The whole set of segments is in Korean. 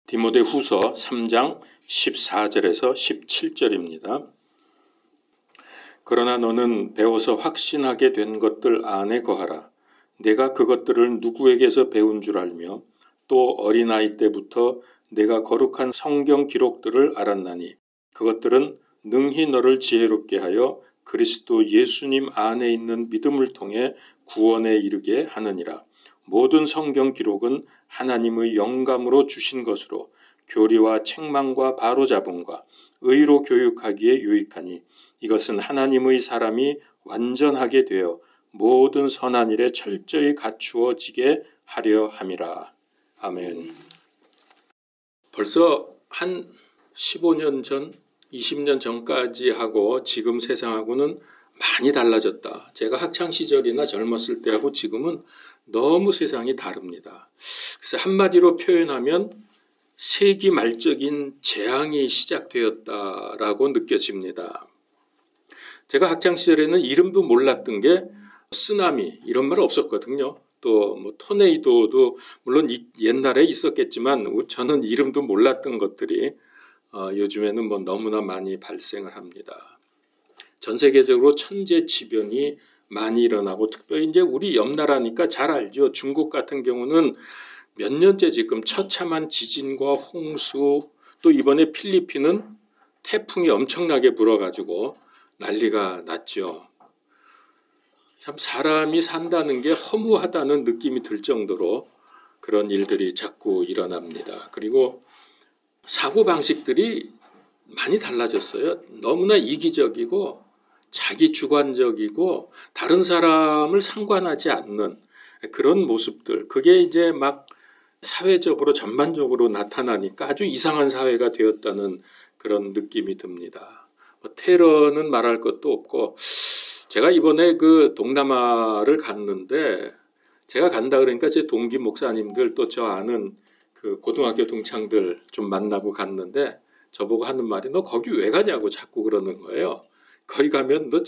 디모데후서 3장 14절에서 17절입니다. 그러나 너는 배워서 확신하게 된 것들 안에 거하라. 내가 그것들을 누구에게서 배운 줄 알며 또 어린아이 때부터 내가 거룩한 성경 기록들을 알았나니 그것들은 능히 너를 지혜롭게 하여 그리스도 예수님 안에 있는 믿음을 통해 구원에 이르게 하느니라. 모든 성경 기록은 하나님의 영감으로 주신 것으로 교리와 책망과 바로잡음과 의로 교육하기에 유익하니 이것은 하나님의 사람이 완전하게 되어 모든 선한 일에 철저히 갖추어지게 하려 함이라. 아멘. 벌써 한 15년 전, 20년 전까지 하고 지금 세상하고는 많이 달라졌다. 제가 학창시절이나 젊었을 때하고 지금은 너무 세상이 다릅니다. 그래서 한마디로 표현하면 세기 말적인 재앙이 시작되었다라고 느껴집니다. 제가 학창시절에는 이름도 몰랐던 게 쓰나미 이런 말 없었거든요. 또 뭐 토네이도도 물론 옛날에 있었겠지만 저는 이름도 몰랐던 것들이 요즘에는 뭐 너무나 많이 발생을 합니다. 전 세계적으로 천재지변이 많이 일어나고 특별히 이제 우리 옆 나라니까 잘 알죠. 중국 같은 경우는 몇 년째 지금 처참한 지진과 홍수, 또 이번에 필리핀은 태풍이 엄청나게 불어가지고 난리가 났죠. 참 사람이 산다는 게 허무하다는 느낌이 들 정도로 그런 일들이 자꾸 일어납니다. 그리고 사고방식들이 많이 달라졌어요. 너무나 이기적이고 자기 주관적이고 다른 사람을 상관하지 않는 그런 모습들. 그게 이제 막 사회적으로 전반적으로 나타나니까 아주 이상한 사회가 되었다는 그런 느낌이 듭니다. 테러는 말할 것도 없고 제가 이번에 그 동남아를 갔는데 제가 간다 그러니까 제 동기 목사님들 또 저 아는 그 고등학교 동창들 좀 만나고 갔는데 저보고 하는 말이 너 거기 왜 가냐고 자꾸 그러는 거예요. 거기 가면 너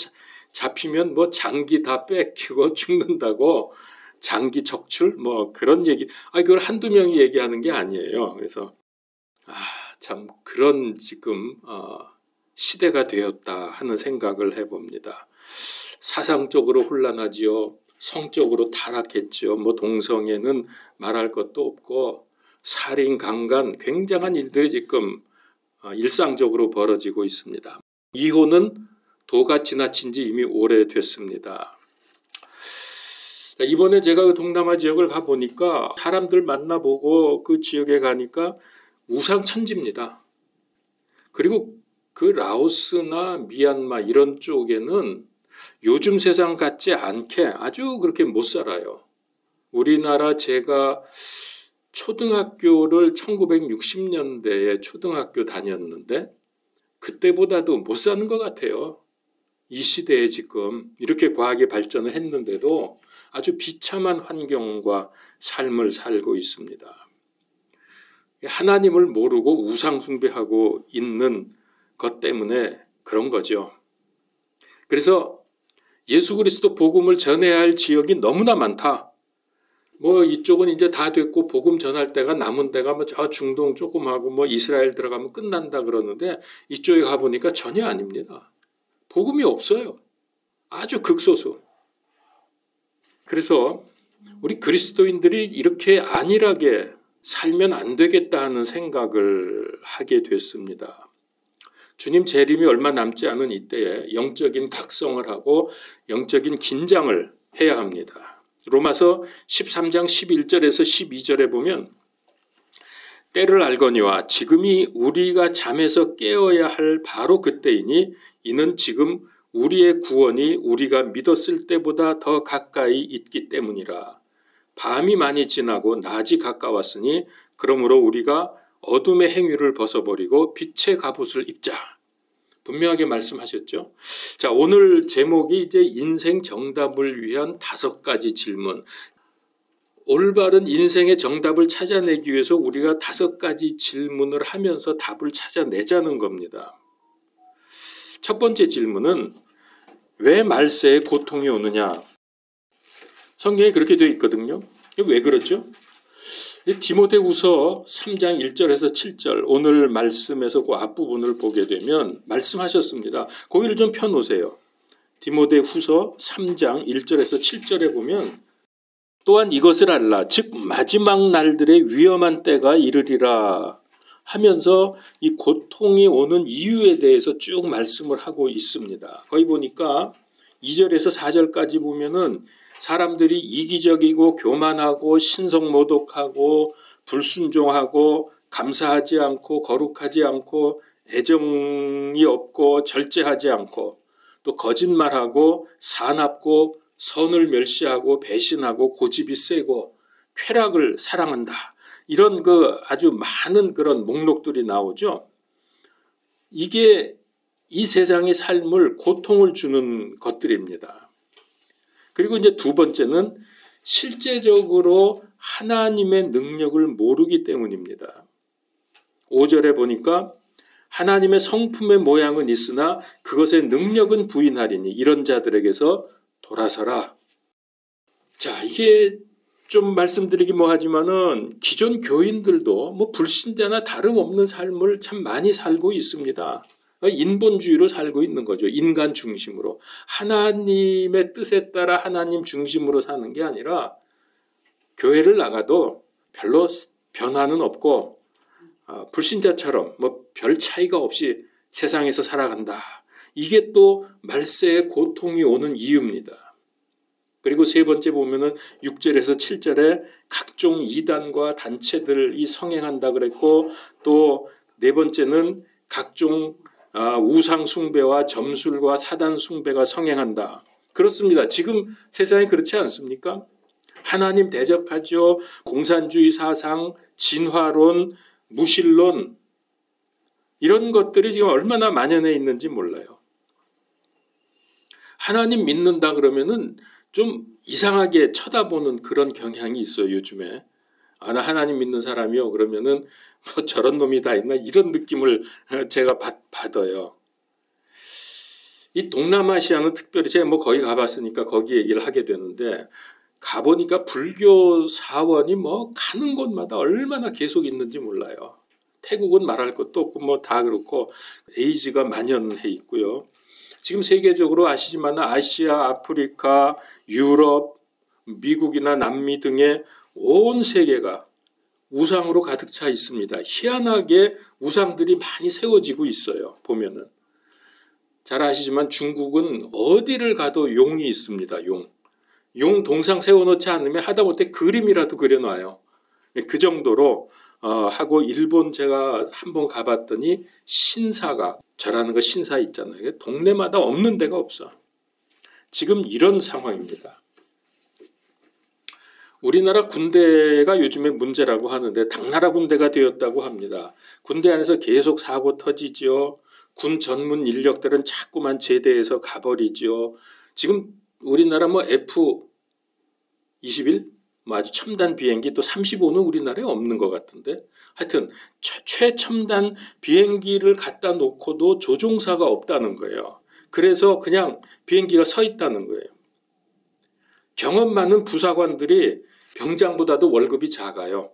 잡히면 뭐 장기 다 뺏기고 죽는다고 장기 적출 뭐 그런 얘기. 그걸 한두 명이 얘기하는 게 아니에요. 그래서 참 그런 지금 시대가 되었다 하는 생각을 해봅니다. 사상적으로 혼란하지요. 성적으로 타락했죠. 뭐 동성애는 말할 것도 없고 살인, 강간 굉장한 일들이 지금 일상적으로 벌어지고 있습니다. 이혼은 도가 지나친 지 이미 오래됐습니다. 이번에 제가 그 동남아 지역을 가보니까 사람들 만나보고 그 지역에 가니까 우상천지입니다. 그리고 그 라오스나 미얀마 이런 쪽에는 요즘 세상 같지 않게 아주 그렇게 못 살아요. 우리나라 제가 초등학교를 1960년대에 초등학교 다녔는데 그때보다도 못 사는 것 같아요. 이 시대에 지금 이렇게 과학이 발전을 했는데도 아주 비참한 환경과 삶을 살고 있습니다. 하나님을 모르고 우상 숭배하고 있는 것 때문에 그런 거죠. 그래서 예수 그리스도 복음을 전해야 할 지역이 너무나 많다. 뭐 이쪽은 이제 다 됐고 복음 전할 때가 남은 데가 뭐 저 중동 조금 하고 뭐 이스라엘 들어가면 끝난다 그러는데 이쪽에 가보니까 전혀 아닙니다. 복음이 없어요. 아주 극소수. 그래서 우리 그리스도인들이 이렇게 안일하게 살면 안 되겠다 하는 생각을 하게 됐습니다. 주님 재림이 얼마 남지 않은 이때에 영적인 각성을 하고 영적인 긴장을 해야 합니다. 로마서 13장 11절에서 12절에 보면 때를 알거니와 지금이 우리가 잠에서 깨어야 할 바로 그때이니 이는 지금 우리의 구원이 우리가 믿었을 때보다 더 가까이 있기 때문이라. 밤이 많이 지나고 낮이 가까웠으니 그러므로 우리가 어둠의 행위를 벗어버리고 빛의 갑옷을 입자. 분명하게 말씀하셨죠. 자, 오늘 제목이 이제 인생 정답을 위한 5가지 질문. 올바른 인생의 정답을 찾아내기 위해서 우리가 5가지 질문을 하면서 답을 찾아내자는 겁니다. 첫 번째 질문은 왜 말세에 고통이 오느냐? 성경에 그렇게 되어 있거든요. 왜 그렇죠? 디모데후서 3장 1절에서 7절 오늘 말씀에서 그 앞부분을 보게 되면 말씀하셨습니다. 거기를 좀 펴놓으세요. 디모데후서 3장 1절에서 7절에 보면 또한 이것을 알라 즉 마지막 날들의 위험한 때가 이르리라 하면서 이 고통이 오는 이유에 대해서 쭉 말씀을 하고 있습니다. 거기 보니까 2절에서 4절까지 보면은 사람들이 이기적이고 교만하고 신성모독하고 불순종하고 감사하지 않고 거룩하지 않고 애정이 없고 절제하지 않고 또 거짓말하고 사납고 선을 멸시하고 배신하고 고집이 세고 쾌락을 사랑한다. 이런 아주 많은 그런 목록들이 나오죠. 이게 이 세상의 삶을 고통을 주는 것들입니다. 그리고 이제 두 번째는 실제적으로 하나님의 능력을 모르기 때문입니다. 5절에 보니까 하나님의 성품의 모양은 있으나 그것의 능력은 부인하리니 이런 자들에게서 돌아서라. 자, 이게 좀 말씀드리기 뭐하지만은 기존 교인들도 불신자나 다름없는 삶을 참 많이 살고 있습니다. 인본주의로 살고 있는 거죠. 인간 중심으로. 하나님의 뜻에 따라 하나님 중심으로 사는 게 아니라 교회를 나가도 별로 변화는 없고 불신자처럼 별 차이가 없이 세상에서 살아간다. 이게 또 말세의 고통이 오는 이유입니다. 그리고 세 번째 보면은 6절에서 7절에 각종 이단과 단체들이 성행한다 그랬고 또 네 번째는 각종 우상 숭배와 점술과 사단 숭배가 성행한다. 그렇습니다. 지금 세상이 그렇지 않습니까? 하나님 대적하죠. 공산주의 사상, 진화론, 무신론 이런 것들이 지금 얼마나 만연해 있는지 몰라요. 하나님 믿는다 그러면은 좀 이상하게 쳐다보는 그런 경향이 있어요, 요즘에. 나 하나님 믿는 사람이요. 그러면은 저런 놈이 다 있나? 이런 느낌을 제가 받아요. 이 동남아시아는 특별히 제가 거기 가봤으니까 거기 얘기를 하게 되는데 가보니까 불교 사원이 가는 곳마다 얼마나 계속 있는지 몰라요. 태국은 말할 것도 없고 다 그렇고 에이즈가 만연해 있고요. 지금 세계적으로 아시지만 아시아, 아프리카, 유럽, 미국이나 남미 등의 온 세계가 우상으로 가득 차 있습니다. 희한하게 우상들이 많이 세워지고 있어요. 보면은. 잘 아시지만 중국은 어디를 가도 용이 있습니다. 용 동상 세워놓지 않으면 하다못해 그림이라도 그려놔요. 그 정도로 하고 일본 제가 한번 가봤더니 신사가 저라는 거 신사 있잖아요. 동네마다 없는 데가 없어. 지금 이런 상황입니다. 우리나라 군대가 요즘에 문제라고 하는데 당나라 군대가 되었다고 합니다. 군대 안에서 계속 사고 터지죠. 군 전문 인력들은 자꾸만 제대해서 가버리죠. 지금 우리나라 F-21 아주 첨단 비행기 또 35는 우리나라에 없는 것 같은데 하여튼 최첨단 비행기를 갖다 놓고도 조종사가 없다는 거예요. 그래서 그냥 비행기가 서 있다는 거예요. 경험 많은 부사관들이 병장보다도 월급이 작아요.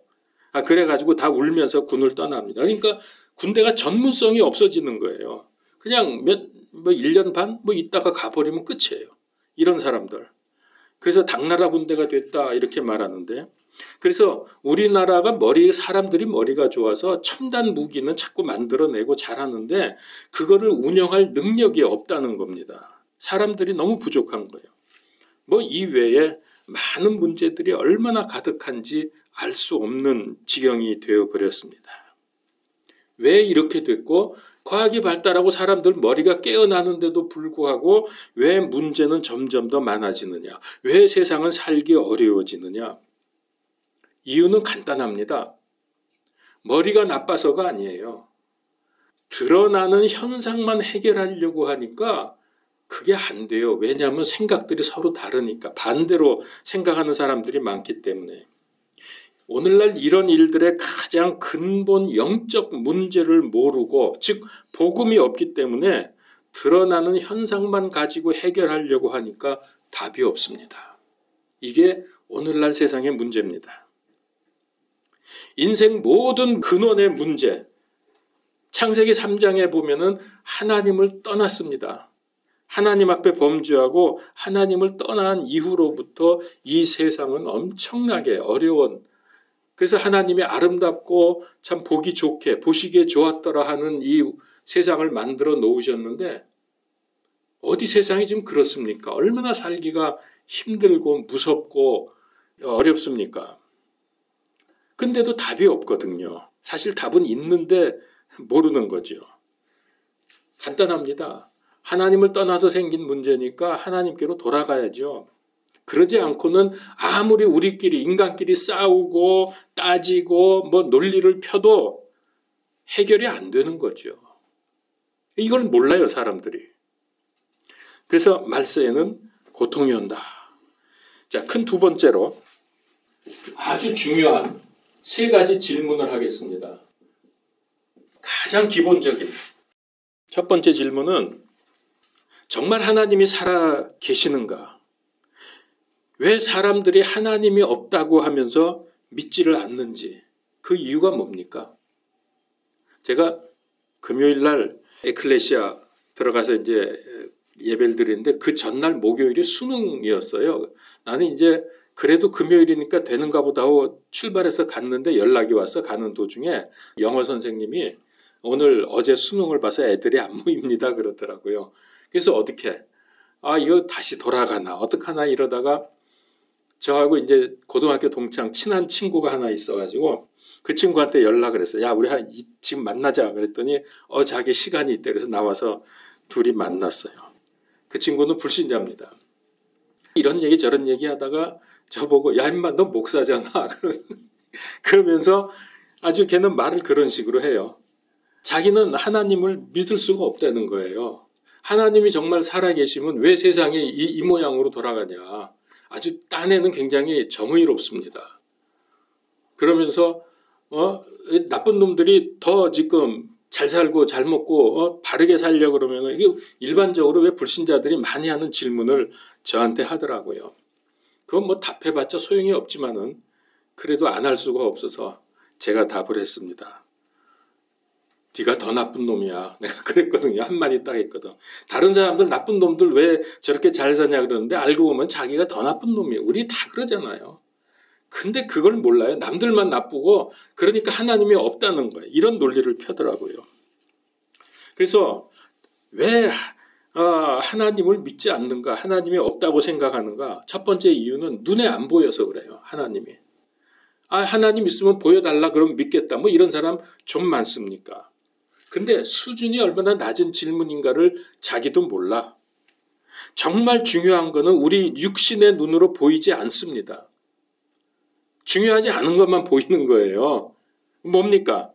그래가지고 다 울면서 군을 떠납니다. 그러니까 군대가 전문성이 없어지는 거예요. 그냥 1년 반 있다가 가버리면 끝이에요. 이런 사람들. 그래서 당나라 군대가 됐다 이렇게 말하는데 그래서 우리나라가 사람들이 머리가 좋아서 첨단 무기는 자꾸 만들어내고 잘하는데 그거를 운영할 능력이 없다는 겁니다. 사람들이 너무 부족한 거예요. 이외에 많은 문제들이 얼마나 가득한지 알 수 없는 지경이 되어버렸습니다. 왜 이렇게 됐고 과학이 발달하고 사람들 머리가 깨어나는데도 불구하고 왜 문제는 점점 더 많아지느냐? 왜 세상은 살기 어려워지느냐? 이유는 간단합니다. 머리가 나빠서가 아니에요. 드러나는 현상만 해결하려고 하니까 그게 안 돼요. 왜냐하면 생각들이 서로 다르니까. 반대로 생각하는 사람들이 많기 때문에. 오늘날 이런 일들의 가장 근본 영적 문제를 모르고 즉 복음이 없기 때문에 드러나는 현상만 가지고 해결하려고 하니까 답이 없습니다. 이게 오늘날 세상의 문제입니다. 인생 모든 근원의 문제, 창세기 3장에 보면은 하나님을 떠났습니다. 하나님 앞에 범죄하고 하나님을 떠난 이후로부터 이 세상은 엄청나게 어려운, 그래서 하나님이 아름답고 참 보기 좋게 보시기에 좋았더라 하는 이 세상을 만들어 놓으셨는데 어디 세상이 지금 그렇습니까? 얼마나 살기가 힘들고 무섭고 어렵습니까? 근데도 답이 없거든요. 사실 답은 있는데 모르는 거죠. 간단합니다. 하나님을 떠나서 생긴 문제니까 하나님께로 돌아가야죠. 그러지 않고는 아무리 우리끼리 인간끼리 싸우고 따지고 뭐 논리를 펴도 해결이 안 되는 거죠. 이걸 몰라요, 사람들이. 그래서 말세에는 고통이 온다. 자, 큰 두 번째로 아주 중요한 세 가지 질문을 하겠습니다. 가장 기본적인 첫 번째 질문은 정말 하나님이 살아 계시는가? 왜 사람들이 하나님이 없다고 하면서 믿지를 않는지, 그 이유가 뭡니까? 제가 금요일 날 에클레시아 들어가서 이제 예배를 드리는데 그 전날 목요일이 수능이었어요. 나는 이제 그래도 금요일이니까 되는가 보다 하고 출발해서 갔는데 연락이 와서 가는 도중에 영어 선생님이 오늘 어제 수능을 봐서 애들이 안 모입니다 그러더라고요. 그래서 어떻게? 이거 다시 돌아가나 어떡하나 이러다가 저하고 이제 고등학교 동창 친한 친구가 하나 있어가지고 그 친구한테 연락을 했어요. 야, 우리 지금 만나자 그랬더니 자기 시간이 있대. 그래서 나와서 둘이 만났어요. 그 친구는 불신자입니다. 이런 얘기 저런 얘기 하다가 저보고 야 임마 너 목사잖아 그러면서 아주 걔는 말을 그런 식으로 해요. 자기는 하나님을 믿을 수가 없다는 거예요. 하나님이 정말 살아계시면 왜 세상이 이 모양으로 돌아가냐. 아주 딴에는 굉장히 정의롭습니다. 그러면서 나쁜 놈들이 더 지금 잘 살고 잘 먹고 바르게 살려고 그러면 이게 일반적으로 왜 불신자들이 많이 하는 질문을 저한테 하더라고요. 그건 뭐 답해봤자 소용이 없지만은 그래도 안 할 수가 없어서 제가 답을 했습니다. 네가 더 나쁜 놈이야. 내가 그랬거든요. 한마디 딱 했거든. 다른 사람들 나쁜 놈들 왜 저렇게 잘 사냐 그러는데 알고 보면 자기가 더 나쁜 놈이에요. 우리 다 그러잖아요. 근데 그걸 몰라요. 남들만 나쁘고 그러니까 하나님이 없다는 거예요. 이런 논리를 펴더라고요. 그래서 왜 하나님을 믿지 않는가? 하나님이 없다고 생각하는가? 첫 번째 이유는 눈에 안 보여서 그래요. 하나님이. 하나님 있으면 보여달라 그러면 믿겠다. 뭐 이런 사람 좀 많습니까? 근데 수준이 얼마나 낮은 질문인가를 자기도 몰라. 정말 중요한 거는 우리 육신의 눈으로 보이지 않습니다. 중요하지 않은 것만 보이는 거예요. 뭡니까?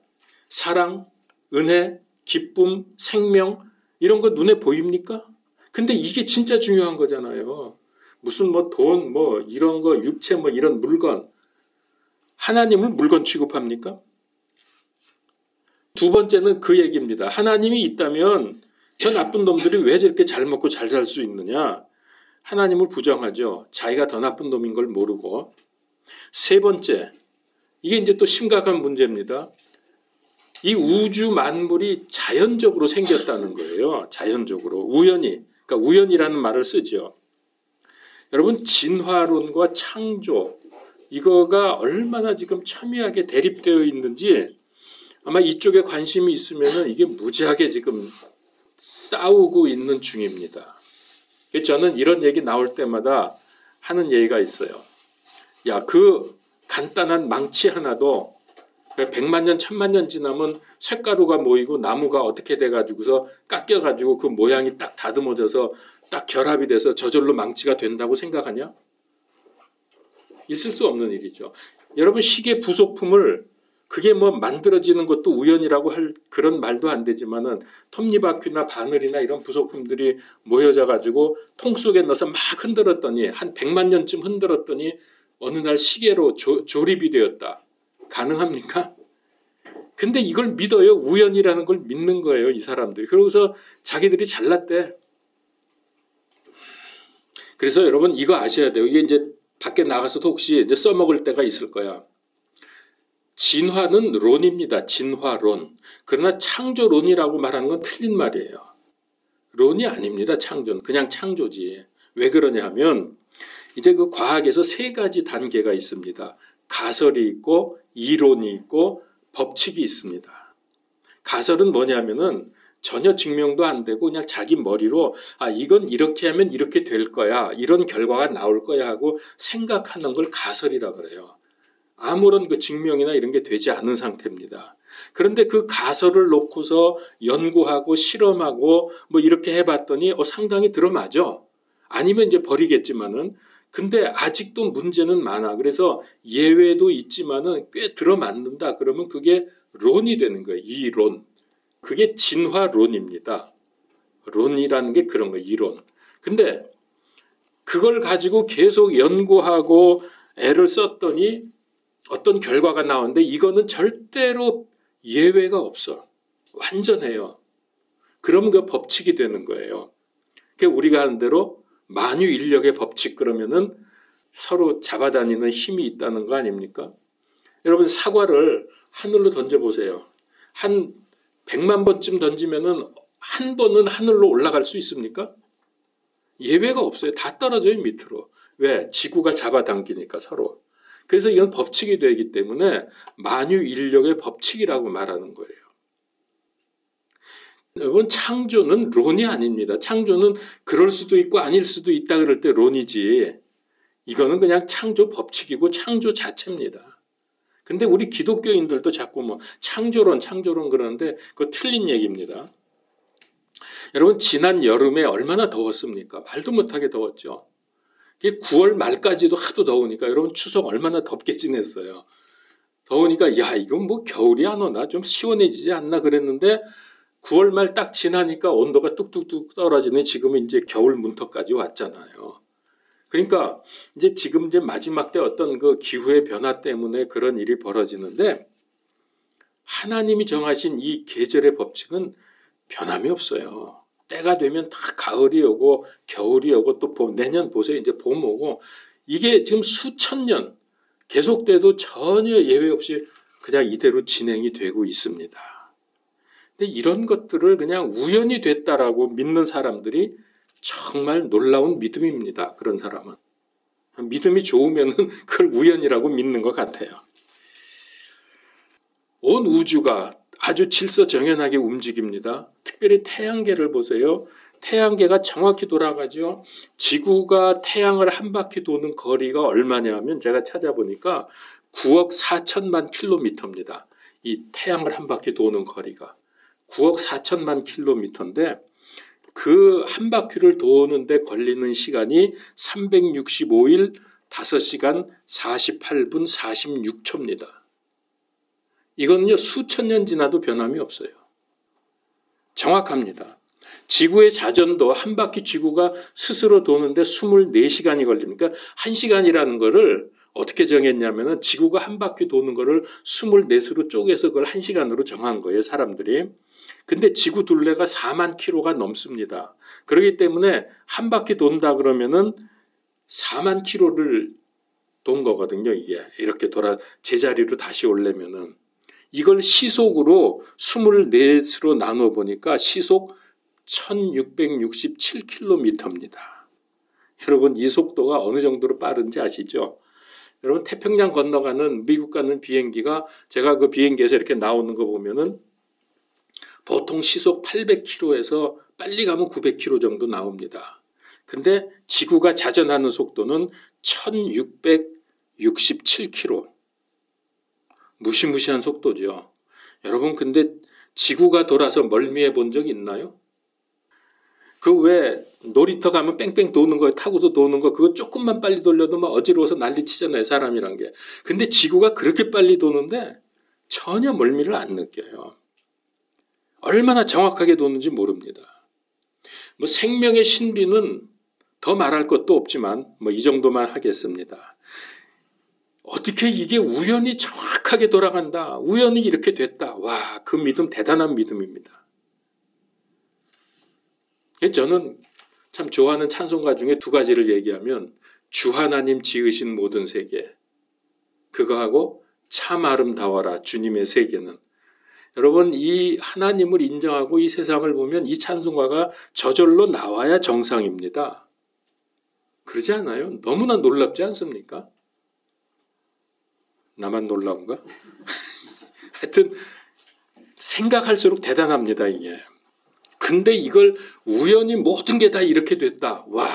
사랑, 은혜, 기쁨, 생명 이런 거 눈에 보입니까? 근데 이게 진짜 중요한 거잖아요. 무슨 뭐 돈, 뭐 이런 거, 육체 뭐 이런 물건. 하나님을 물건 취급합니까? 두 번째는 그 얘기입니다. 하나님이 있다면 저 나쁜 놈들이 왜 저렇게 잘 먹고 잘 살 수 있느냐? 하나님을 부정하죠. 자기가 더 나쁜 놈인 걸 모르고. 세 번째, 이게 이제 또 심각한 문제입니다. 이 우주 만물이 자연적으로 생겼다는 거예요. 자연적으로. 우연히. 그러니까 우연이라는 말을 쓰죠. 여러분, 진화론과 창조, 이거가 얼마나 지금 첨예하게 대립되어 있는지 아마 이쪽에 관심이 있으면 이게 무지하게 지금 싸우고 있는 중입니다. 저는 이런 얘기 나올 때마다 하는 얘기가 있어요. 야, 그 간단한 망치 하나도 100만 년, 1000만 년 지나면 쇳가루가 모이고 나무가 어떻게 돼가지고서 깎여가지고 그 모양이 딱 다듬어져서 딱 결합이 돼서 저절로 망치가 된다고 생각하냐? 있을 수 없는 일이죠. 여러분, 시계 부속품을 그게 뭐 만들어지는 것도 우연이라고 할 그런 말도 안 되지만은 톱니바퀴나 바늘이나 이런 부속품들이 모여져 가지고 통 속에 넣어서 막 흔들었더니 한 100만 년쯤 흔들었더니 어느 날 시계로 조립이 되었다. 가능합니까? 근데 이걸 믿어요. 우연이라는 걸 믿는 거예요, 이 사람들이. 그러고서 자기들이 잘났대. 그래서 여러분 이거 아셔야 돼요. 이게 이제 밖에 나가서도 혹시 이제 써먹을 때가 있을 거야. 진화는 론입니다. 진화론. 그러나 창조론이라고 말하는 건 틀린 말이에요. 론이 아닙니다. 창조는. 그냥 창조지. 왜 그러냐 하면 이제 그 과학에서 세 가지 단계가 있습니다. 가설이 있고 이론이 있고 법칙이 있습니다. 가설은 뭐냐면은 전혀 증명도 안 되고 그냥 자기 머리로 이건 이렇게 하면 이렇게 될 거야. 이런 결과가 나올 거야 하고 생각하는 걸 가설이라고 그래요. 아무런 그 증명이나 이런 게 되지 않은 상태입니다. 그런데 그 가설을 놓고서 연구하고 실험하고 뭐 이렇게 해봤더니 상당히 들어맞아. 아니면 이제 버리겠지만은 근데 아직도 문제는 많아. 그래서 예외도 있지만은 꽤 들어맞는다. 그러면 그게 론이 되는 거예요. 이론. 그게 진화론입니다. 론이라는 게 그런 거예요. 이론. 근데 그걸 가지고 계속 연구하고 애를 썼더니 어떤 결과가 나오는데 이거는 절대로 예외가 없어. 완전해요. 그러면 그 법칙이 되는 거예요. 그러니까 우리가 하는 대로 만유인력의 법칙 그러면은 서로 잡아다니는 힘이 있다는 거 아닙니까? 여러분 사과를 하늘로 던져보세요. 한 100만 번쯤 던지면은 한 번은 하늘로 올라갈 수 있습니까? 예외가 없어요. 다 떨어져요 밑으로. 왜? 지구가 잡아당기니까 서로. 그래서 이건 법칙이 되기 때문에 만유인력의 법칙이라고 말하는 거예요. 여러분 창조는 론이 아닙니다. 창조는 그럴 수도 있고 아닐 수도 있다 그럴 때 론이지. 이거는 그냥 창조 법칙이고 창조 자체입니다. 근데 우리 기독교인들도 자꾸 뭐 창조론 그러는데 그거 틀린 얘기입니다. 여러분 지난 여름에 얼마나 더웠습니까? 말도 못하게 더웠죠. 9월 말까지도 하도 더우니까 여러분 추석 얼마나 덥게 지냈어요. 더우니까 이건 뭐 겨울이 안 오나 좀 시원해지지 않나 그랬는데 9월 말 딱 지나니까 온도가 뚝뚝뚝 떨어지네. 지금은 이제 겨울 문턱까지 왔잖아요. 그러니까 지금 마지막 때 어떤 그 기후의 변화 때문에 그런 일이 벌어지는데 하나님이 정하신 이 계절의 법칙은 변함이 없어요. 때가 되면 다 가을이 오고 겨울이 오고 또 내년 보세요. 이제 봄 오고 이게 지금 수천 년 계속돼도 전혀 예외 없이 그냥 이대로 진행이 되고 있습니다. 근데 이런 것들을 그냥 우연히 됐다라고 믿는 사람들이 정말 놀라운 믿음입니다. 그런 사람은. 믿음이 좋으면 그걸 우연이라고 믿는 것 같아요. 온 우주가 아주 질서정연하게 움직입니다. 특별히 태양계를 보세요. 태양계가 정확히 돌아가죠. 지구가 태양을 한 바퀴 도는 거리가 얼마냐 하면 제가 찾아보니까 9억 4천만 킬로미터입니다. 이 태양을 한 바퀴 도는 거리가 9억 4천만 킬로미터인데 그 한 바퀴를 도는데 걸리는 시간이 365일 5시간 48분 46초입니다. 이거는요 수천 년 지나도 변함이 없어요. 정확합니다. 지구의 자전도 한 바퀴 지구가 스스로 도는데 24시간이 걸립니까? 1시간이라는 거를 어떻게 정했냐면은 지구가 한 바퀴 도는 거를 24수로 쪼개서 그걸 1시간으로 정한 거예요, 사람들이. 근데 지구 둘레가 4만 킬로가 넘습니다. 그렇기 때문에 한 바퀴 돈다 그러면은 4만 킬로를 돈 거거든요, 이게. 이렇게 제자리로 다시 오려면은. 이걸 시속으로 24수로 나눠보니까 시속 1667km입니다. 여러분 이 속도가 어느 정도로 빠른지 아시죠? 여러분 태평양 건너가는 미국 가는 비행기가 제가 그 비행기에서 이렇게 나오는 거 보면은 보통 시속 800km에서 빨리 가면 900km 정도 나옵니다. 근데 지구가 자전하는 속도는 1667km. 무시무시한 속도죠. 여러분 근데 지구가 돌아서 멀미해 본 적 있나요? 그 왜 놀이터 가면 뺑뺑 도는 거 타고서 도는 거 그거 조금만 빨리 돌려도 막 어지러워서 난리 치잖아요. 사람이란 게. 근데 지구가 그렇게 빨리 도는데 전혀 멀미를 안 느껴요. 얼마나 정확하게 도는지 모릅니다. 뭐 생명의 신비는 더 말할 것도 없지만 뭐 이 정도만 하겠습니다. 어떻게 이게 우연히 정확하게 돌아간다. 우연히 이렇게 됐다. 와, 그 믿음 대단한 믿음입니다. 저는 참 좋아하는 찬송가 중에 두 가지를 얘기하면 주 하나님 지으신 모든 세계 그거하고 참 아름다워라 주님의 세계는. 여러분, 이 하나님을 인정하고 이 세상을 보면 이 찬송가가 저절로 나와야 정상입니다. 그러지 않아요? 너무나 놀랍지 않습니까? 나만 놀라운가? 하여튼 생각할수록 대단합니다, 이게. 근데 이걸 우연히 모든 게 다 이렇게 됐다. 와,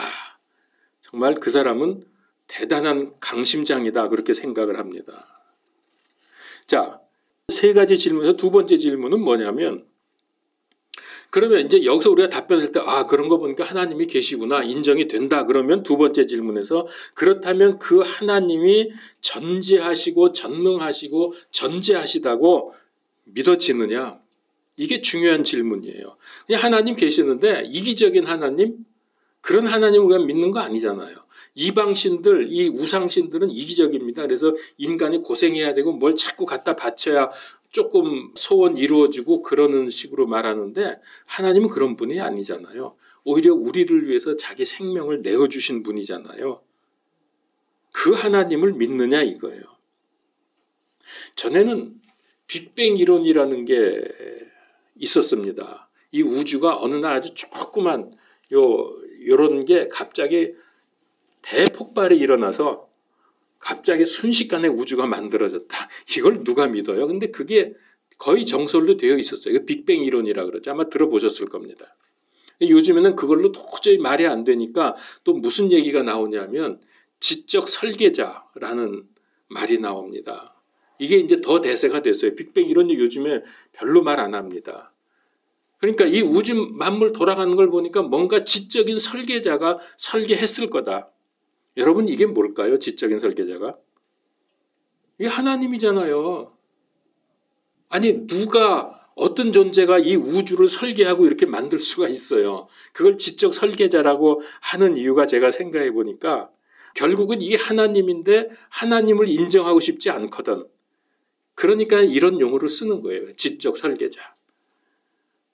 정말 그 사람은 대단한 강심장이다. 그렇게 생각을 합니다. 자, 세 가지 질문에서 두 번째 질문은 뭐냐면, 그러면 이제 여기서 우리가 답변할 때, 그런 거 보니까 하나님이 계시구나, 인정이 된다. 그러면 두 번째 질문에서, 그렇다면 그 하나님이 전지하시고 전능하시고 전제하시다고 믿어지느냐? 이게 중요한 질문이에요. 그냥 하나님 계시는데 이기적인 하나님, 그런 하나님을 우리가 믿는 거 아니잖아요. 이방신들, 이 우상신들은 이기적입니다. 그래서 인간이 고생해야 되고 뭘 자꾸 갖다 바쳐야 조금 소원 이루어지고 그러는 식으로 말하는데, 하나님은 그런 분이 아니잖아요. 오히려 우리를 위해서 자기 생명을 내어주신 분이잖아요. 그 하나님을 믿느냐 이거예요. 전에는 빅뱅 이론이라는 게 있었습니다. 이 우주가 어느 날 아주 조그만 요런 게 갑자기 대폭발이 일어나서 갑자기 순식간에 우주가 만들어졌다. 이걸 누가 믿어요? 근데 그게 거의 정설로 되어 있었어요. 이거 빅뱅 이론이라 그러죠. 아마 들어보셨을 겁니다. 요즘에는 그걸로 도저히 말이 안 되니까 또 무슨 얘기가 나오냐면 지적 설계자라는 말이 나옵니다. 이게 이제 더 대세가 됐어요. 빅뱅 이론 요즘에 별로 말 안 합니다. 그러니까 이 우주 만물 돌아가는 걸 보니까 뭔가 지적인 설계자가 설계했을 거다. 여러분, 이게 뭘까요? 지적인 설계자가? 이게 하나님이잖아요. 아니, 누가 어떤 존재가 이 우주를 설계하고 이렇게 만들 수가 있어요. 그걸 지적 설계자라고 하는 이유가 제가 생각해 보니까 결국은 이게 하나님인데 하나님을 인정하고 싶지 않거든. 그러니까 이런 용어를 쓰는 거예요. 지적 설계자.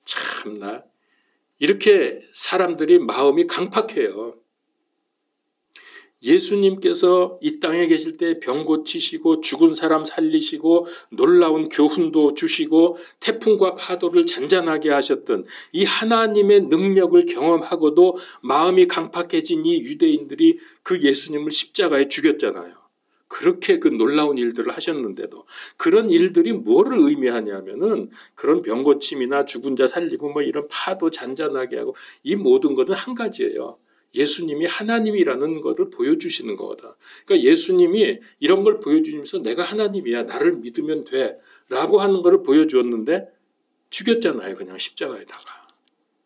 참나, 이렇게 사람들이 마음이 강팍해요. 예수님께서 이 땅에 계실 때 병 고치시고 죽은 사람 살리시고 놀라운 교훈도 주시고 태풍과 파도를 잔잔하게 하셨던 이 하나님의 능력을 경험하고도 마음이 강팍해진 이 유대인들이 그 예수님을 십자가에 죽였잖아요. 그렇게 그 놀라운 일들을 하셨는데도 그런 일들이 뭐를 의미하냐면은 그런 병 고침이나 죽은 자 살리고 뭐 이런 파도 잔잔하게 하고 이 모든 것은 한 가지예요. 예수님이 하나님이라는 것을 보여주시는 거다. 그러니까 예수님이 이런 걸 보여주면서 내가 하나님이야, 나를 믿으면 돼 라고 하는 것을 보여주었는데 죽였잖아요. 그냥 십자가에다가.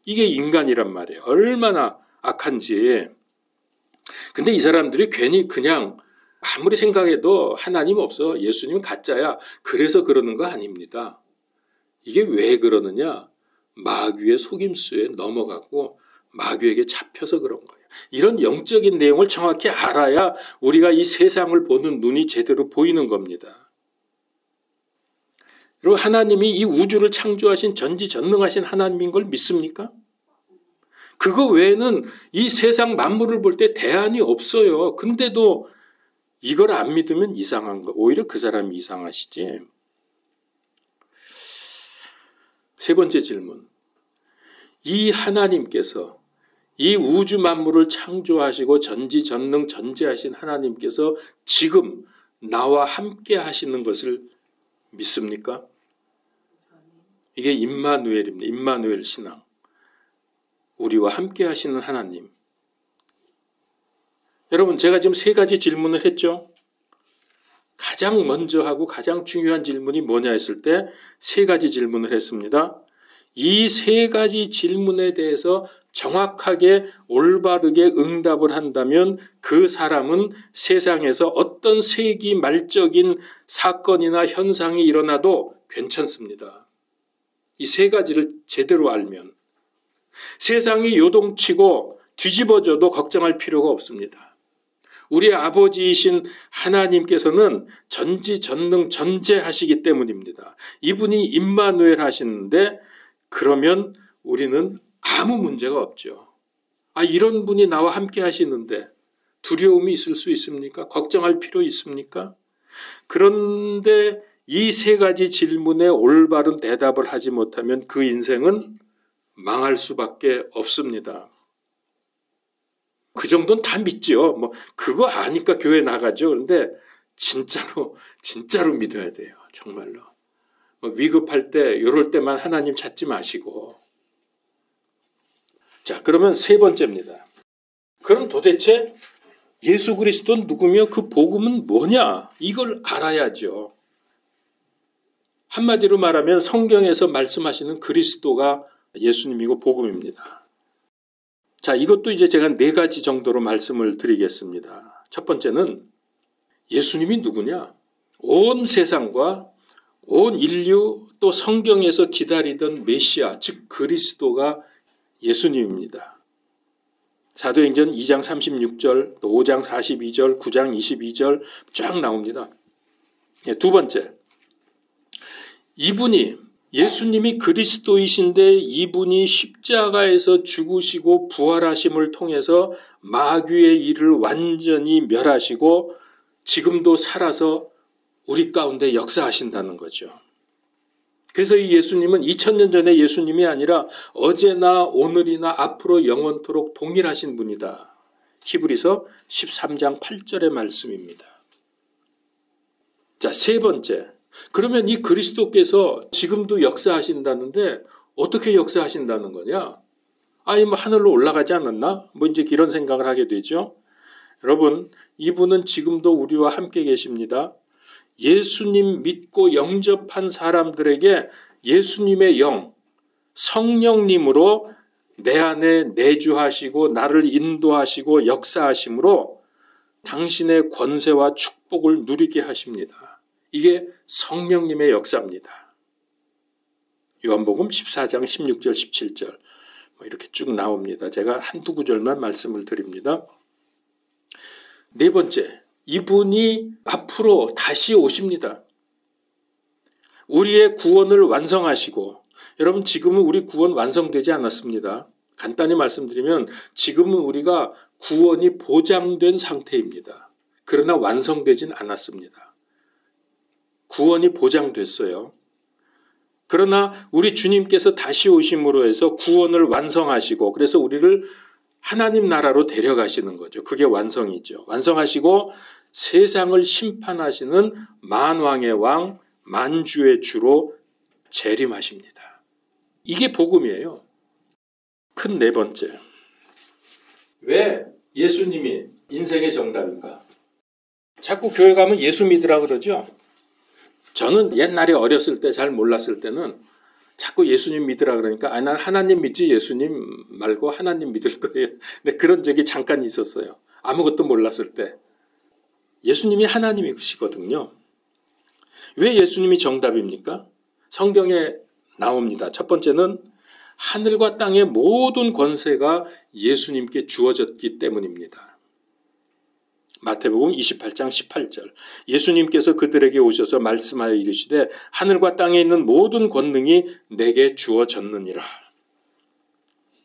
이게 인간이란 말이에요. 얼마나 악한지. 근데 이 사람들이 괜히 그냥 아무리 생각해도 하나님 없어, 예수님은 가짜야, 그래서 그러는 거 아닙니다. 이게 왜 그러느냐? 마귀의 속임수에 넘어가고 마귀에게 잡혀서 그런 거예요. 이런 영적인 내용을 정확히 알아야 우리가 이 세상을 보는 눈이 제대로 보이는 겁니다. 그리고 하나님이 이 우주를 창조하신 전지전능하신 하나님인 걸 믿습니까? 그거 외에는 이 세상 만물을 볼 때 대안이 없어요. 근데도 이걸 안 믿으면 이상한 거. 오히려 그 사람이 이상하시지. 세 번째 질문. 이 하나님께서 이 우주 만물을 창조하시고 전지전능 전제하신 하나님께서 지금 나와 함께 하시는 것을 믿습니까? 이게 임마누엘입니다. 임마누엘 신앙. 우리와 함께 하시는 하나님. 여러분, 제가 지금 세 가지 질문을 했죠. 가장 먼저 하고 가장 중요한 질문이 뭐냐 했을 때 세 가지 질문을 했습니다. 이 세 가지 질문에 대해서 정확하게 올바르게 응답을 한다면 그 사람은 세상에서 어떤 세기 말적인 사건이나 현상이 일어나도 괜찮습니다. 이 세 가지를 제대로 알면 세상이 요동치고 뒤집어져도 걱정할 필요가 없습니다. 우리 아버지이신 하나님께서는 전지전능 전제하시기 때문입니다. 이분이 임마누엘 하시는데 그러면 우리는 아무 문제가 없죠. 이런 분이 나와 함께 하시는데 두려움이 있을 수 있습니까? 걱정할 필요 있습니까? 그런데 이 세 가지 질문에 올바른 대답을 하지 못하면 그 인생은 망할 수밖에 없습니다. 그 정도는 다 믿죠. 뭐 그거 아니까 교회 나가죠. 그런데 진짜로 믿어야 돼요. 정말로. 위급할 때 이럴 때만 하나님 찾지 마시고. 자, 그러면 세 번째입니다. 그럼 도대체 예수 그리스도는 누구며 그 복음은 뭐냐? 이걸 알아야죠. 한마디로 말하면 성경에서 말씀하시는 그리스도가 예수님이고 복음입니다. 자, 이것도 이제 제가 네 가지 정도로 말씀을 드리겠습니다. 첫 번째는 예수님이 누구냐? 온 세상과 온 인류 또 성경에서 기다리던 메시아, 즉 그리스도가 예수님입니다. 사도행전 2장 36절, 또 5장 42절, 9장 22절 쫙 나옵니다. 두 번째, 예수님이 그리스도이신데 이분이 십자가에서 죽으시고 부활하심을 통해서 마귀의 일을 완전히 멸하시고 지금도 살아서 우리 가운데 역사하신다는 거죠. 그래서 이 예수님은 2000년 전의 예수님이 아니라 어제나 오늘이나 앞으로 영원토록 동일하신 분이다. 히브리서 13장 8절의 말씀입니다. 자, 세 번째. 그러면 이 그리스도께서 지금도 역사하신다는데 어떻게 역사하신다는 거냐? 아니, 뭐 하늘로 올라가지 않았나? 뭐 이제 이런 생각을 하게 되죠. 여러분, 이분은 지금도 우리와 함께 계십니다. 예수님 믿고 영접한 사람들에게 예수님의 영, 성령님으로 내 안에 내주하시고 나를 인도하시고 역사하심으로 당신의 권세와 축복을 누리게 하십니다. 이게 성령님의 역사입니다. 요한복음 14장 16절 17절 뭐 이렇게 쭉 나옵니다. 제가 한두 구절만 말씀을 드립니다. 네 번째, 이분이 앞으로 다시 오십니다. 우리의 구원을 완성하시고, 여러분 지금은 우리 구원 완성되지 않았습니다. 간단히 말씀드리면 지금은 우리가 구원이 보장된 상태입니다. 그러나 완성되진 않았습니다. 구원이 보장됐어요. 그러나 우리 주님께서 다시 오심으로 해서 구원을 완성하시고 그래서 우리를 하나님 나라로 데려가시는 거죠. 그게 완성이죠. 완성하시고 세상을 심판하시는 만왕의 왕, 만주의 주로 재림하십니다. 이게 복음이에요. 큰 네 번째. 왜 예수님이 인생의 정답인가? 자꾸 교회 가면 예수 믿으라 그러죠. 저는 옛날에 어렸을 때 잘 몰랐을 때는 자꾸 예수님 믿으라 그러니까 난 하나님 믿지 예수님 말고 하나님 믿을 거예요. 근데 그런 적이 잠깐 있었어요. 아무것도 몰랐을 때. 예수님이 하나님이시거든요. 왜 예수님이 정답입니까? 성경에 나옵니다. 첫 번째는 하늘과 땅의 모든 권세가 예수님께 주어졌기 때문입니다. 마태복음 28장 18절. 예수님께서 그들에게 오셔서 말씀하여 이르시되 하늘과 땅에 있는 모든 권능이 내게 주어졌느니라.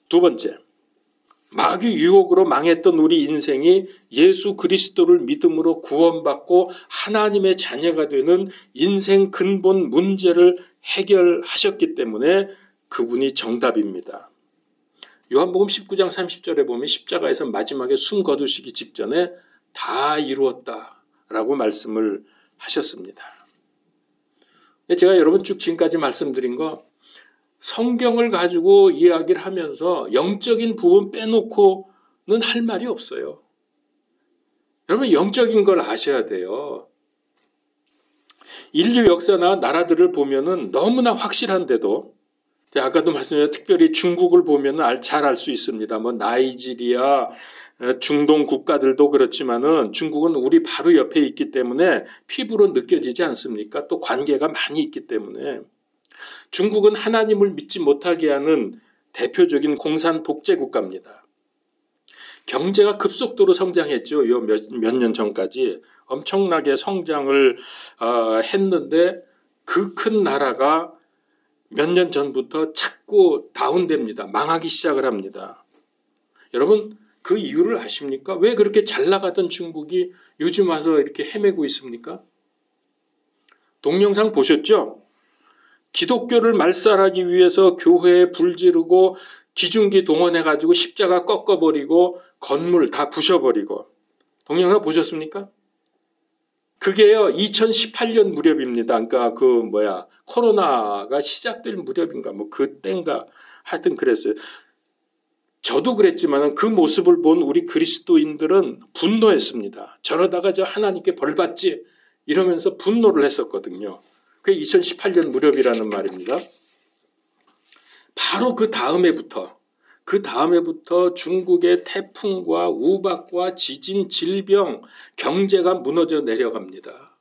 두 번째, 마귀 유혹으로 망했던 우리 인생이 예수 그리스도를 믿음으로 구원받고 하나님의 자녀가 되는 인생 근본 문제를 해결하셨기 때문에 그분이 정답입니다. 요한복음 19장 30절에 보면 십자가에서 마지막에 숨 거두시기 직전에 다 이루었다라고 말씀을 하셨습니다. 제가 여러분 쭉 지금까지 말씀드린 거 성경을 가지고 이야기를 하면서 영적인 부분 빼놓고는 할 말이 없어요. 여러분 영적인 걸 아셔야 돼요. 인류 역사나 나라들을 보면은 너무나 확실한데도 아까도 말씀드렸지만 특별히 중국을 보면 잘 알 수 있습니다. 뭐 나이지리아, 중동 국가들도 그렇지만은 중국은 우리 바로 옆에 있기 때문에 피부로 느껴지지 않습니까? 또 관계가 많이 있기 때문에 중국은 하나님을 믿지 못하게 하는 대표적인 공산 독재 국가입니다. 경제가 급속도로 성장했죠. 몇 년 전까지 엄청나게 성장을 했는데 그 큰 나라가 몇 년 전부터 자꾸 다운됩니다. 망하기 시작을 합니다. 여러분 그 이유를 아십니까? 왜 그렇게 잘 나가던 중국이 요즘 와서 이렇게 헤매고 있습니까? 동영상 보셨죠? 기독교를 말살하기 위해서 교회에 불 지르고 기중기 동원해가지고 십자가 꺾어버리고 건물 다 부셔버리고. 동영상 보셨습니까? 그게요 2018년 무렵입니다. 그러니까 코로나가 시작될 무렵인가 그때인가 하여튼 그랬어요. 저도 그랬지만 그 모습을 본 우리 그리스도인들은 분노했습니다. 저러다가 저 하나님께 벌 받지 이러면서 분노를 했었거든요. 그게 2018년 무렵이라는 말입니다. 바로 그 다음에부터 중국의 태풍과 우박과 지진, 질병, 경제가 무너져 내려갑니다.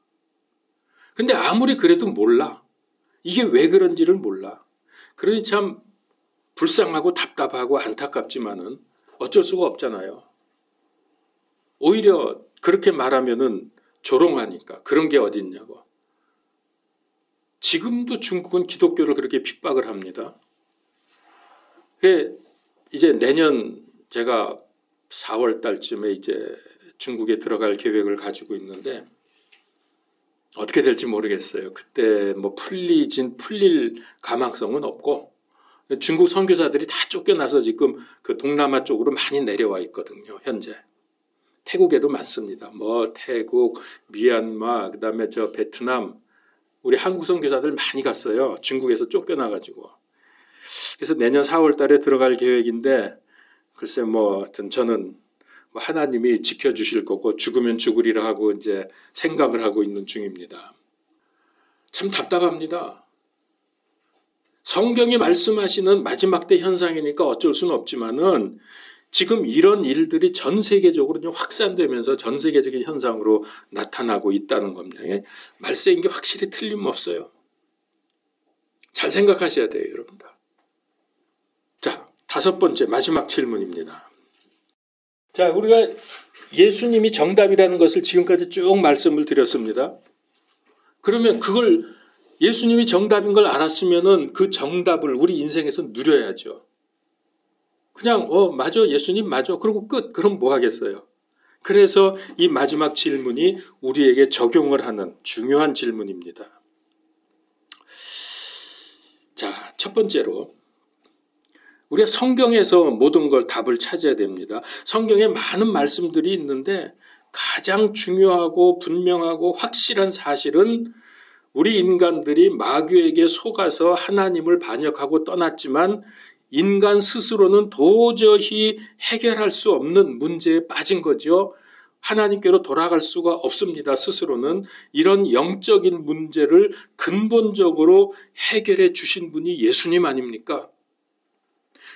근데 아무리 그래도 몰라. 이게 왜 그런지를 몰라. 그러니 참 불쌍하고 답답하고 안타깝지만은 어쩔 수가 없잖아요. 오히려 그렇게 말하면은 조롱하니까 그런 게 어딨냐고. 지금도 중국은 기독교를 그렇게 핍박을 합니다. 이제 내년 제가 4월 달쯤에 이제 중국에 들어갈 계획을 가지고 있는데 어떻게 될지 모르겠어요. 그때 풀릴 가망성은 없고 중국 선교사들이 다 쫓겨나서 지금 그 동남아 쪽으로 많이 내려와 있거든요. 현재 태국에도 많습니다. 태국, 미얀마, 그다음에 베트남 우리 한국 선교사들 많이 갔어요. 중국에서 쫓겨나가지고. 그래서 내년 4월 달에 들어갈 계획인데 글쎄 하여튼 저는 하나님이 지켜주실 거고 죽으면 죽으리라 하고 이제 생각을 하고 있는 중입니다. 참 답답합니다. 성경이 말씀하시는 마지막 때 현상이니까 어쩔 수는 없지만은 지금 이런 일들이 전 세계적으로 확산되면서 전 세계적인 현상으로 나타나고 있다는 겁니다. 말세인 게 확실히 틀림없어요. 잘 생각하셔야 돼요, 여러분들. 자, 5번째 마지막 질문입니다. 자, 우리가 예수님이 정답이라는 것을 지금까지 쭉 말씀을 드렸습니다. 그러면 그걸 예수님이 정답인 걸 알았으면은 그 정답을 우리 인생에서 누려야죠. 그냥 맞아, 예수님 맞아. 그리고 끝. 그럼 뭐 하겠어요? 그래서 이 마지막 질문이 우리에게 적용을 하는 중요한 질문입니다. 자, 첫 번째로 우리가 성경에서 모든 걸 답을 찾아야 됩니다. 성경에 많은 말씀들이 있는데 가장 중요하고 분명하고 확실한 사실은 우리 인간들이 마귀에게 속아서 하나님을 반역하고 떠났지만 인간 스스로는 도저히 해결할 수 없는 문제에 빠진 거죠. 하나님께로 돌아갈 수가 없습니다. 스스로는. 이런 영적인 문제를 근본적으로 해결해 주신 분이 예수님 아닙니까?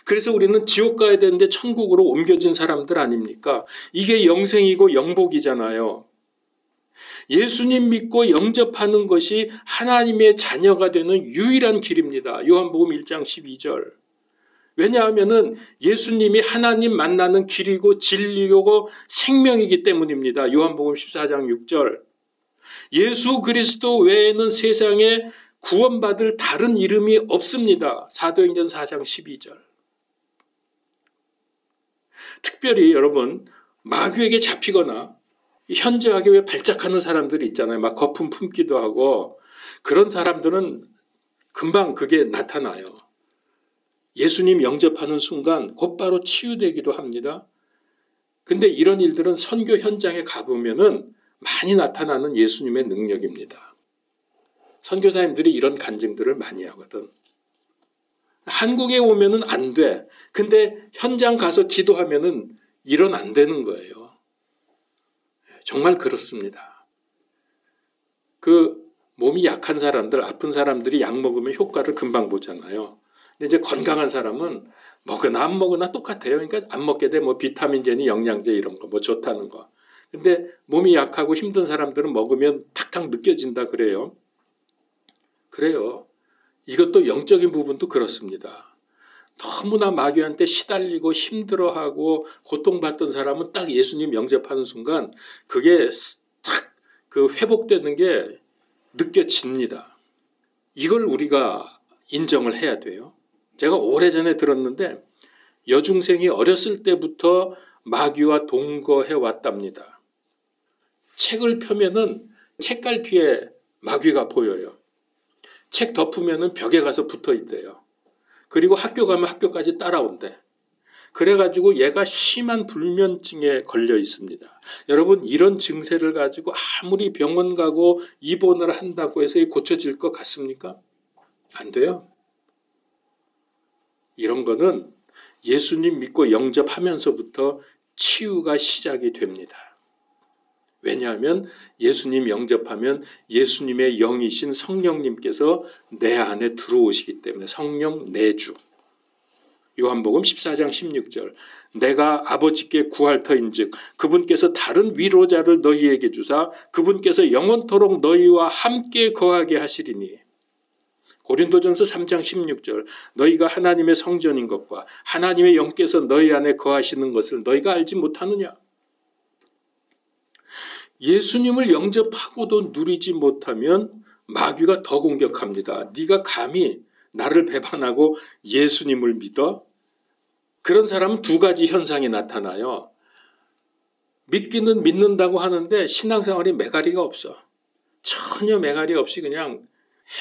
그래서 우리는 지옥 가야 되는데 천국으로 옮겨진 사람들 아닙니까? 이게 영생이고 영복이잖아요. 예수님 믿고 영접하는 것이 하나님의 자녀가 되는 유일한 길입니다. 요한복음 1장 12절. 왜냐하면 예수님이 하나님 만나는 길이고 진리고 생명이기 때문입니다. 요한복음 14장 6절. 예수 그리스도 외에는 세상에 구원받을 다른 이름이 없습니다. 사도행전 4장 12절. 특별히 여러분 마귀에게 잡히거나 현저하게 왜 발작하는 사람들이 있잖아요. 막 거품 품기도 하고 그런 사람들은 금방 그게 나타나요. 예수님 영접하는 순간 곧바로 치유되기도 합니다. 근데 이런 일들은 선교 현장에 가보면은 많이 나타나는 예수님의 능력입니다. 선교사님들이 이런 간증들을 많이 하거든. 한국에 오면은 안 돼. 근데 현장 가서 기도하면은 일은 안 되는 거예요. 정말 그렇습니다. 몸이 약한 사람들, 아픈 사람들이 약 먹으면 효과를 금방 보잖아요. 근데 이제 건강한 사람은 먹으나 안 먹으나 똑같아요. 그러니까 안 먹게 돼 비타민제니 영양제 이런 거 좋다는 거. 근데 몸이 약하고 힘든 사람들은 먹으면 탁탁 느껴진다 그래요. 그래요. 이것도 영적인 부분도 그렇습니다. 너무나 마귀한테 시달리고 힘들어하고 고통받던 사람은 딱 예수님 영접하는 순간 그게 딱 회복되는 게 느껴집니다. 이걸 우리가 인정을 해야 돼요. 제가 오래전에 들었는데 여중생이 어렸을 때부터 마귀와 동거해 왔답니다. 책을 펴면은 책갈피에 마귀가 보여요. 책 덮으면은 벽에 가서 붙어 있대요. 그리고 학교 가면 학교까지 따라온대. 그래가지고 얘가 심한 불면증에 걸려 있습니다. 여러분, 이런 증세를 가지고 아무리 병원 가고 입원을 한다고 해서 고쳐질 것 같습니까? 안 돼요. 이런 거는 예수님 믿고 영접하면서부터 치유가 시작이 됩니다. 왜냐하면 예수님 영접하면 예수님의 영이신 성령님께서 내 안에 들어오시기 때문에. 성령 내주. 요한복음 14장 16절. 내가 아버지께 구할 터인즉 그분께서 다른 위로자를 너희에게 주사 그분께서 영원토록 너희와 함께 거하게 하시리니. 고린도전서 3장 16절. 너희가 하나님의 성전인 것과 하나님의 영께서 너희 안에 거하시는 것을 너희가 알지 못하느냐. 예수님을 영접하고도 누리지 못하면 마귀가 더 공격합니다. 네가 감히 나를 배반하고 예수님을 믿어? 그런 사람은 두 가지 현상이 나타나요. 믿기는 믿는다고 하는데 신앙생활이 매가리가 없어. 전혀 매가리 없이 그냥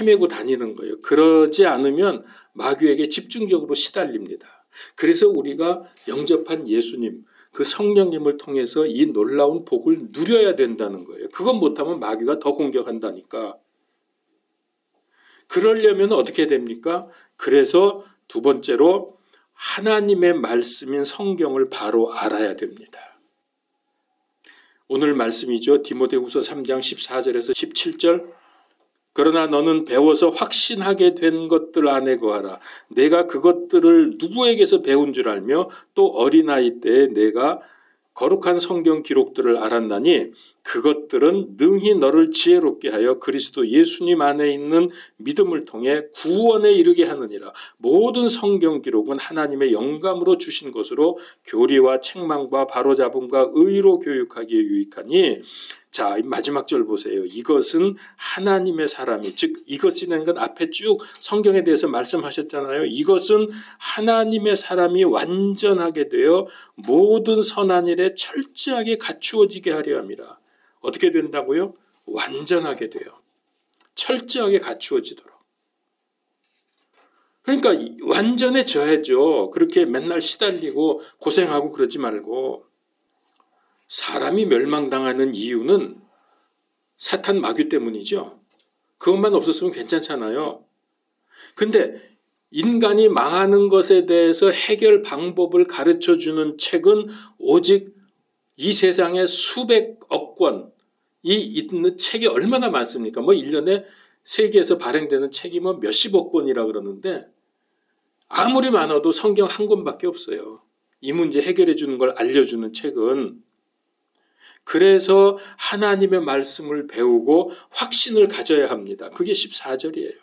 헤매고 다니는 거예요. 그러지 않으면 마귀에게 집중적으로 시달립니다. 그래서 우리가 영접한 예수님, 그 성령님을 통해서 이 놀라운 복을 누려야 된다는 거예요. 그건 못하면 마귀가 더 공격한다니까. 그러려면 어떻게 됩니까? 그래서 두 번째로 하나님의 말씀인 성경을 바로 알아야 됩니다. 오늘 말씀이죠. 디모데후서 3장 14절에서 17절. 그러나 너는 배워서 확신하게 된 것들 안에 거하라. 내가 그것들을 누구에게서 배운 줄 알며 또 어린아이 때에 내가 거룩한 성경 기록들을 알았나니 그것들은 능히 너를 지혜롭게 하여 그리스도 예수님 안에 있는 믿음을 통해 구원에 이르게 하느니라. 모든 성경 기록은 하나님의 영감으로 주신 것으로 교리와 책망과 바로잡음과 의로 교육하기에 유익하니. 자, 마지막 절 보세요. 이것은 하나님의 사람이, 즉 이것이라는 건 앞에 쭉 성경에 대해서 말씀하셨잖아요. 이것은 하나님의 사람이 완전하게 되어 모든 선한 일에 철저하게 갖추어지게 하려 함이라. 어떻게 된다고요? 완전하게 돼요. 철저하게 갖추어지도록. 그러니까 완전해져야죠. 그렇게 맨날 시달리고 고생하고 그러지 말고. 사람이 멸망당하는 이유는 사탄 마귀 때문이죠. 그것만 없었으면 괜찮잖아요. 근데 인간이 망하는 것에 대해서 해결 방법을 가르쳐주는 책은 오직 이 세상에 수백억 권이 있는 책이 얼마나 많습니까? 뭐 1년에 세계에서 발행되는 책이 뭐 몇십억 권이라 그러는데 아무리 많아도 성경 한 권밖에 없어요. 이 문제 해결해 주는 걸 알려주는 책은. 그래서 하나님의 말씀을 배우고 확신을 가져야 합니다. 그게 14절이에요.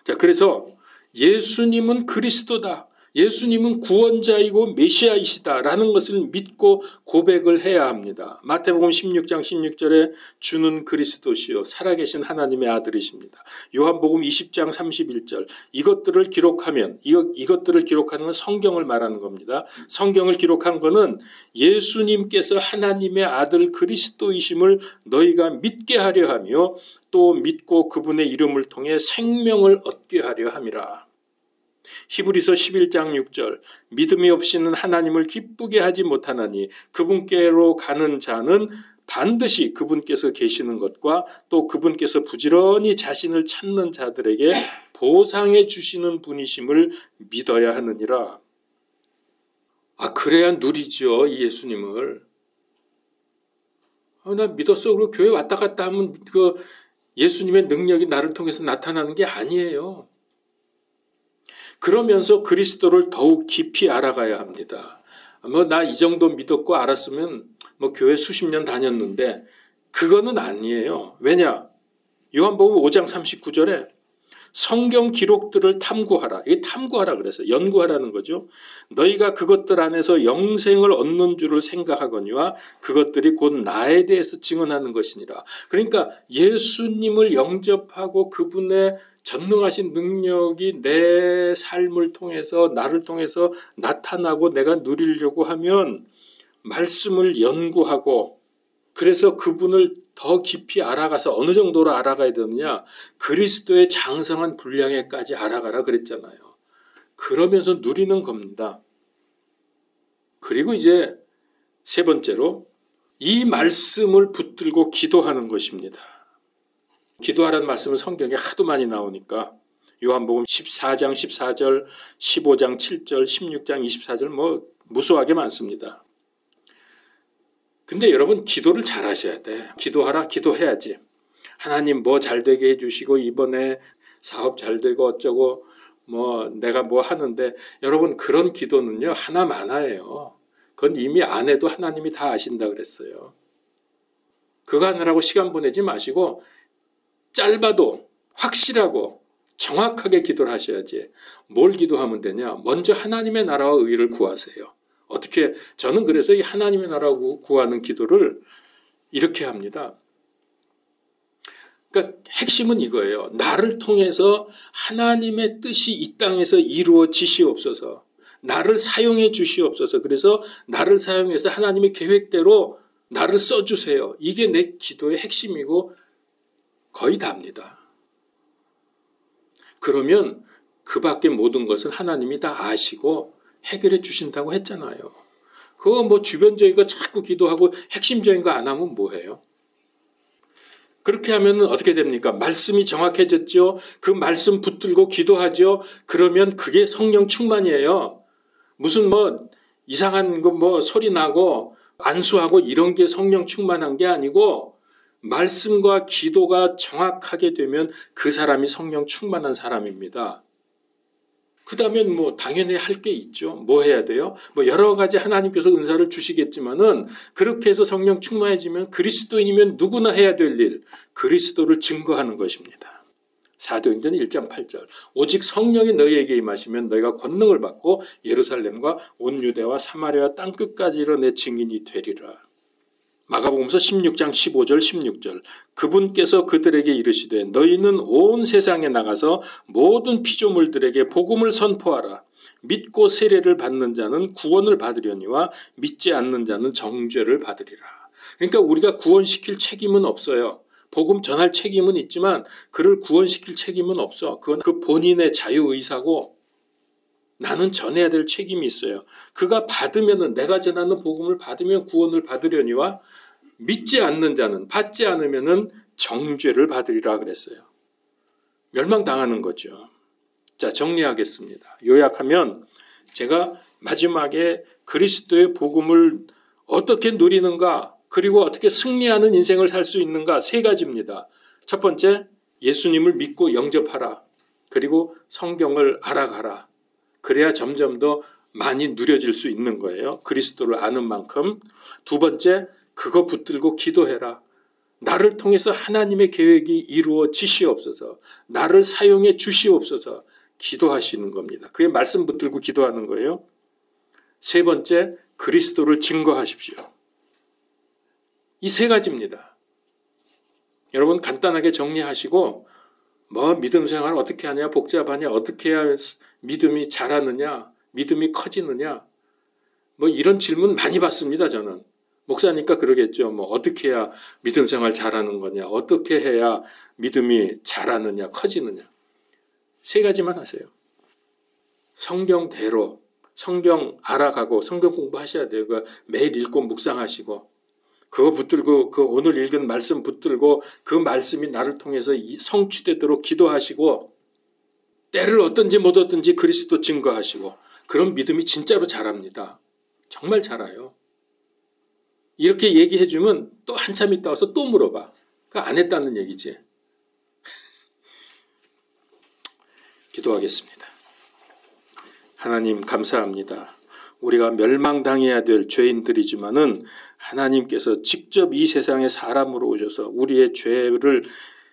자, 그래서 예수님은 그리스도다. 예수님은 구원자이고 메시아이시다라는 것을 믿고 고백을 해야 합니다. 마태복음 16장 16절에 주는 그리스도시요 살아계신 하나님의 아들이십니다. 요한복음 20장 31절 이것들을 기록하면 이것들을 기록하는 건 성경을 말하는 겁니다. 성경을 기록한 것은 예수님께서 하나님의 아들 그리스도이심을 너희가 믿게 하려 하며 또 믿고 그분의 이름을 통해 생명을 얻게 하려 함이라. 히브리서 11장 6절 믿음이 없이는 하나님을 기쁘게 하지 못하나니 그분께로 가는 자는 반드시 그분께서 계시는 것과 또 그분께서 부지런히 자신을 찾는 자들에게 보상해 주시는 분이심을 믿어야 하느니라. 그래야 누리죠, 이 예수님을. 나 믿었어. 그리고 교회 왔다 갔다 하면 그 예수님의 능력이 나를 통해서 나타나는 게 아니에요. 그러면서 그리스도를 더욱 깊이 알아가야 합니다. 나 이 정도 믿었고 알았으면 교회 수십 년 다녔는데 그거는 아니에요. 왜냐? 요한복음 5장 39절에 성경 기록들을 탐구하라. 이게 탐구하라 그래서 연구하라는 거죠. 너희가 그것들 안에서 영생을 얻는 줄을 생각하거니와 그것들이 곧 나에 대해서 증언하는 것이니라. 그러니까 예수님을 영접하고 그분의 전능하신 능력이 내 삶을 통해서 나를 통해서 나타나고 내가 누리려고 하면 말씀을 연구하고 그래서 그분을 더 깊이 알아가서 어느 정도로 알아가야 되느냐? 그리스도의 장성한 분량에까지 알아가라 그랬잖아요. 그러면서 누리는 겁니다. 그리고 이제 세 번째로 이 말씀을 붙들고 기도하는 것입니다. 기도하라는 말씀은 성경에 하도 많이 나오니까 요한복음 14장 14절, 15장 7절, 16장 24절 뭐 무수하게 많습니다. 근데 여러분 기도를 잘 하셔야 돼. 기도하라, 기도해야지. 하나님 뭐 잘 되게 해주시고 이번에 사업 잘 되고 어쩌고 뭐 내가 뭐 하는데 여러분 그런 기도는요 하나 많아요. 그건 이미 안 해도 하나님이 다 아신다 그랬어요. 그거 하느라고 시간 보내지 마시고 짧아도 확실하고 정확하게 기도를 하셔야지. 뭘 기도하면 되냐? 먼저 하나님의 나라와 의를 구하세요. 어떻게 저는 그래서 이 하나님의 나라고 구하는 기도를 이렇게 합니다. 그러니까 핵심은 이거예요. 나를 통해서 하나님의 뜻이 이 땅에서 이루어지시옵소서. 나를 사용해 주시옵소서. 그래서 나를 사용해서 하나님의 계획대로 나를 써주세요. 이게 내 기도의 핵심이고 거의 답니다. 그러면 그 밖의 모든 것은 하나님이 다 아시고 해결해 주신다고 했잖아요. 그거 뭐 주변적인 거 자꾸 기도하고 핵심적인 거 안 하면 뭐해요? 그렇게 하면 어떻게 됩니까? 말씀이 정확해졌죠. 그 말씀 붙들고 기도하죠. 그러면 그게 성령 충만이에요. 무슨 뭐 이상한 거 뭐 소리 나고 안수하고 이런 게 성령 충만한 게 아니고 말씀과 기도가 정확하게 되면 그 사람이 성령 충만한 사람입니다. 그 다음에 뭐 당연히 할 게 있죠. 뭐 해야 돼요? 뭐 여러 가지 하나님께서 은사를 주시겠지만은 그렇게 해서 성령 충만해지면 그리스도인이면 누구나 해야 될 일, 그리스도를 증거하는 것입니다. 사도행전 1장 8절 오직 성령이 너희에게 임하시면 너희가 권능을 받고 예루살렘과 온 유대와 사마리아 땅끝까지 이르러 내 증인이 되리라. 마가복음서 16장 15절 16절 그분께서 그들에게 이르시되 너희는 온 세상에 나가서 모든 피조물들에게 복음을 선포하라. 믿고 세례를 받는 자는 구원을 받으려니와 믿지 않는 자는 정죄를 받으리라. 그러니까 우리가 구원시킬 책임은 없어요. 복음 전할 책임은 있지만 그를 구원시킬 책임은 없어. 그건 그 본인의 자유의사고 나는 전해야 될 책임이 있어요. 그가 받으면은 내가 전하는 복음을 받으면 구원을 받으려니와 믿지 않는 자는 받지 않으면은 정죄를 받으리라 그랬어요. 멸망당하는 거죠. 자, 정리하겠습니다. 요약하면 제가 마지막에 그리스도의 복음을 어떻게 누리는가 그리고 어떻게 승리하는 인생을 살 수 있는가 세 가지입니다. 첫 번째, 예수님을 믿고 영접하라. 그리고 성경을 알아가라. 그래야 점점 더 많이 누려질 수 있는 거예요. 그리스도를 아는 만큼. 두 번째, 그거 붙들고 기도해라. 나를 통해서 하나님의 계획이 이루어지시옵소서. 나를 사용해 주시옵소서. 기도하시는 겁니다. 그의 말씀 붙들고 기도하는 거예요. 세 번째, 그리스도를 증거하십시오. 이 세 가지입니다. 여러분 간단하게 정리하시고 뭐 믿음 생활 어떻게 하냐, 복잡하냐, 어떻게 해야 믿음이 자라느냐, 믿음이 커지느냐, 뭐 이런 질문 많이 받습니다. 저는 목사니까 그러겠죠. 뭐 어떻게 해야 믿음 생활 잘하는 거냐, 어떻게 해야 믿음이 자라느냐, 커지느냐. 세 가지만 하세요. 성경대로 성경 알아가고 성경 공부하셔야 돼요. 매일 읽고 묵상하시고 그거 붙들고 그 오늘 읽은 말씀 붙들고 그 말씀이 나를 통해서 성취되도록 기도하시고 때를 얻든지 못 얻든지 그리스도 증거하시고 그런 믿음이 진짜로 자랍니다. 정말 자라요. 이렇게 얘기해 주면 또 한참 있다 와서 또 물어봐. 그거 안 했다는 얘기지. 기도하겠습니다. 하나님 감사합니다. 우리가 멸망당해야 될 죄인들이지만은 하나님께서 직접 이 세상에 사람으로 오셔서 우리의 죄를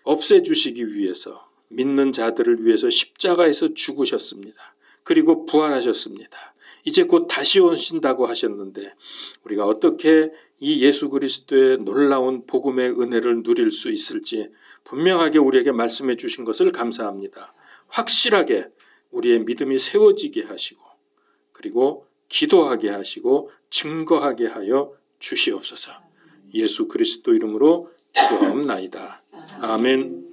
없애주시기 위해서 믿는 자들을 위해서 십자가에서 죽으셨습니다. 그리고 부활하셨습니다. 이제 곧 다시 오신다고 하셨는데 우리가 어떻게 이 예수 그리스도의 놀라운 복음의 은혜를 누릴 수 있을지 분명하게 우리에게 말씀해 주신 것을 감사합니다. 확실하게 우리의 믿음이 세워지게 하시고 그리고 기도하게 하시고 증거하게 하여 주시옵소서. 예수 그리스도 이름으로 기도하옵나이다. 아멘.